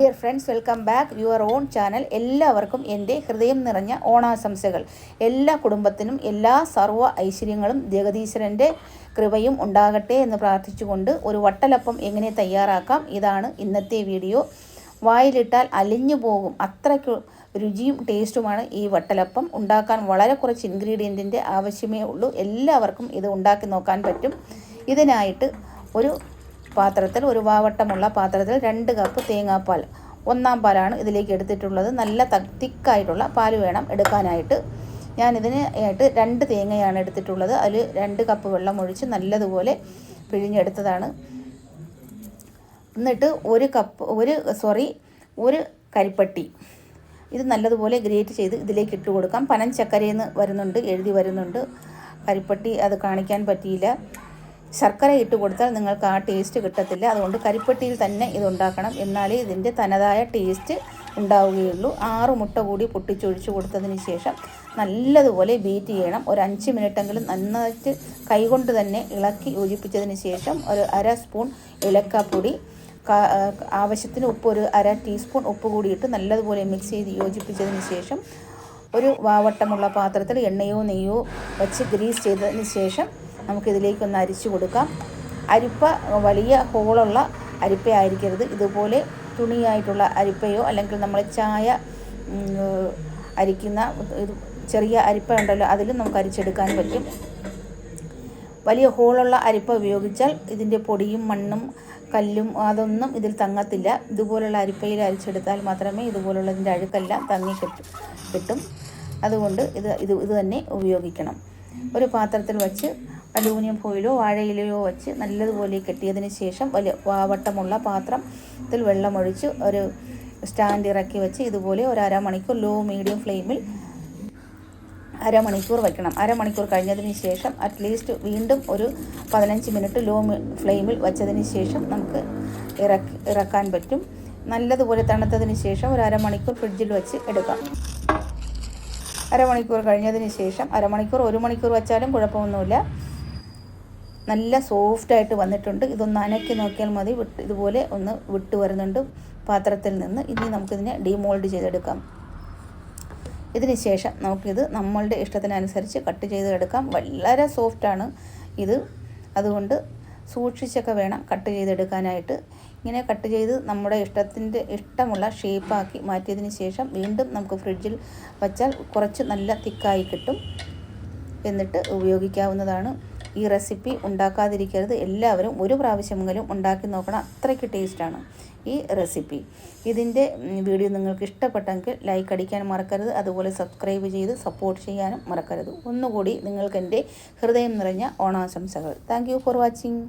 Dear friends, welcome back your own channel. എല്ലാവർക്കും എൻ്റെ ഹൃദയം നിറഞ്ഞ ഓണാശംസകൾ. എല്ലാ കുടുംബത്തിനും എല്ലാ സർവ്വ ഐശ്വര്യങ്ങളും ജഗദീശ്വരൻ്റെ കൃപയും ഉണ്ടാകട്ടെ എന്ന് പ്രാർത്ഥിച്ചുകൊണ്ട് ഒരു വട്ടലപ്പം എങ്ങനെ തയ്യാറാക്കാം, ഇതാണ് ഇന്നത്തെ വീഡിയോ. വായിലിട്ടാൽ അലിഞ്ഞു പോകും, അത്രയ്ക്ക് രുചിയും ടേസ്റ്റുമാണ് ഈ വട്ടലപ്പം. ഉണ്ടാക്കാൻ വളരെ കുറച്ച് ഇൻഗ്രീഡിയൻറ്റിൻ്റെ ആവശ്യമേ ഉള്ളൂ. എല്ലാവർക്കും ഇത് ഉണ്ടാക്കി നോക്കാൻ പറ്റും. ഇതിനായിട്ട് ഒരു പാത്രത്തിൽ, ഒരു വാവട്ടമുള്ള പാത്രത്തിൽ 2 കപ്പ് തേങ്ങാപ്പാൽ, 1-ാം പാലാണ് ഇതിലേക്ക് എടുത്തിട്ടുള്ളത്. നല്ല തിക്കായിട്ടുള്ള പാൽ വേണം എടുക്കാനായിട്ട്. ഞാനിതിന് ആയിട്ട് 2 തേങ്ങയാണ് എടുത്തിട്ടുള്ളത്. അതിൽ 2 കപ്പ് വെള്ളം ഒഴിച്ച് നല്ലതുപോലെ പിഴിഞ്ഞെടുത്തതാണ്. എന്നിട്ട് ഒരു കരിപ്പട്ടി ഇത് നല്ലതുപോലെ ഗ്രേറ്റ് ചെയ്ത് ഇതിലേക്ക് ഇട്ട് കൊടുക്കാം. പനഞ്ചക്കരയെന്ന് എഴുതി വരുന്നുണ്ട്. കരിപ്പട്ടി അത് കാണിക്കാൻ പറ്റിയില്ല. ശർക്കര ഇട്ട് കൊടുത്താൽ നിങ്ങൾക്ക് ആ ടേസ്റ്റ് കിട്ടത്തില്ല. അതുകൊണ്ട് കരിപ്പട്ടിയിൽ തന്നെ ഇതുണ്ടാക്കണം, എന്നാലേ ഇതിൻ്റെ തനതായ ടേസ്റ്റ് ഉണ്ടാവുകയുള്ളൂ. 6 മുട്ട കൂടി പൊട്ടിച്ചൊഴിച്ച് കൊടുത്തതിന് ശേഷം നല്ലതുപോലെ ബീറ്റ് ചെയ്യണം. ഒരു 5 മിനിറ്റെങ്കിലും നന്നായിട്ട് കൈകൊണ്ട് തന്നെ ഇളക്കി യോജിപ്പിച്ചതിന് ശേഷം ഒരു 1/2 സ്പൂൺ ഏലക്കാപ്പൊടി, ആവശ്യത്തിന് ഉപ്പ്, ഒരു 1/2 ടീസ്പൂൺ ഉപ്പ് കൂടിയിട്ട് നല്ലതുപോലെ മിക്സ് ചെയ്ത് യോജിപ്പിച്ചതിന് ശേഷം ഒരു വാവട്ടമുള്ള പാത്രത്തിൽ എണ്ണയോ നെയ്യോ വെച്ച് ഗ്രീസ് ചെയ്തതിന് ശേഷം നമുക്കിതിലേക്കൊന്ന് അരിച്ചു കൊടുക്കാം. അരിപ്പ വലിയ ഹോളുള്ള അരിപ്പയായിരിക്കരുത്. ഇതുപോലെ തുണിയായിട്ടുള്ള അരിപ്പയോ അല്ലെങ്കിൽ നമ്മൾ ചായ അരിക്കുന്ന ചെറിയ അരിപ്പ ഉണ്ടല്ലോ, അതിലും നമുക്ക് അരിച്ചെടുക്കാൻ പറ്റും. വലിയ ഹോളുള്ള അരിപ്പ ഉപയോഗിച്ചാൽ ഇതിൻ്റെ പൊടിയും മണ്ണും കല്ലും അതൊന്നും ഇതിൽ തങ്ങത്തില്ല. ഇതുപോലുള്ള അരിപ്പയിൽ അരിച്ചെടുത്താൽ മാത്രമേ ഇതുപോലുള്ളതിൻ്റെ അഴുക്കെല്ലാം തങ്ങി കിട്ടും. അതുകൊണ്ട് ഇത് തന്നെ ഉപയോഗിക്കണം. ഒരു പാത്രത്തിൽ വച്ച് അലൂമിനിയം ഫോയിലോ വാഴയിലയോ വെച്ച് നല്ലതുപോലെ കെട്ടിയതിന് ശേഷം വലിയ വാവട്ടമുള്ള പാത്രത്തിൽ വെള്ളമൊഴിച്ച് ഒരു സ്റ്റാൻഡ് ഇറക്കി വെച്ച് ഇതുപോലെ ഒരു 1/2 മണിക്കൂർ ലോ മീഡിയം ഫ്ലെയിമിൽ 1/2 മണിക്കൂർ വയ്ക്കണം. 1/2 മണിക്കൂർ കഴിഞ്ഞതിന് ശേഷം അറ്റ്ലീസ്റ്റ് വീണ്ടും ഒരു 15 മിനിറ്റ് ലോ ഫ്ലെയിമിൽ വെച്ചതിന് ശേഷം നമുക്ക് ഇറക്കാൻ പറ്റും. നല്ലതുപോലെ തണുത്തതിന് ശേഷം ഒരു 1/2 മണിക്കൂർ ഫ്രിഡ്ജിൽ വെച്ച് എടുക്കാം. 1/2 മണിക്കൂർ കഴിഞ്ഞതിന് ശേഷം 1/2 മണിക്കൂർ 1 മണിക്കൂർ വെച്ചാലും കുഴപ്പമൊന്നുമില്ല. നല്ല സോഫ്റ്റായിട്ട് വന്നിട്ടുണ്ട്. ഇതൊന്ന് അനക്കി നോക്കിയാൽ മതി. ഇതുപോലെ ഒന്ന് വിട്ട് വരുന്നുണ്ട് പാത്രത്തിൽ നിന്ന്. ഇനി നമുക്കിതിനെ ഡീമോൾഡ് ചെയ്തെടുക്കാം. ഇതിന് ശേഷം നമുക്കിത് നമ്മളുടെ ഇഷ്ടത്തിനനുസരിച്ച് കട്ട് ചെയ്തെടുക്കാം. വളരെ സോഫ്റ്റാണ് ഇത്, അതുകൊണ്ട് സൂക്ഷിച്ചൊക്കെ വേണം കട്ട് ചെയ്തെടുക്കാനായിട്ട്. ഇങ്ങനെ കട്ട് ചെയ്ത് നമ്മുടെ ഇഷ്ടമുള്ള ഷേപ്പാക്കി മാറ്റിയതിന് ശേഷം വീണ്ടും നമുക്ക് ഫ്രിഡ്ജിൽ വച്ചാൽ കുറച്ച് നല്ല തിക്കായി കിട്ടും. എന്നിട്ട് ഉപയോഗിക്കാവുന്നതാണ്. ഈ റെസിപ്പി ഉണ്ടാക്കാതിരിക്കരുത്. എല്ലാവരും ഒരു പ്രാവശ്യമെങ്കിലും ഉണ്ടാക്കി നോക്കണം. അത്രയ്ക്ക് ടേസ്റ്റാണ് ഈ റെസിപ്പി. ഇതിൻ്റെ വീഡിയോ നിങ്ങൾക്ക് ഇഷ്ടപ്പെട്ടെങ്കിൽ ലൈക്ക് അടിക്കാൻ മറക്കരുത്. അതുപോലെ സബ്സ്ക്രൈബ് ചെയ്ത് സപ്പോർട്ട് ചെയ്യാനും മറക്കരുത്. ഒന്നുകൂടി നിങ്ങൾക്ക് എൻ്റെ ഹൃദയം നിറഞ്ഞ ഓണാശംസകൾ. Thank you for watching.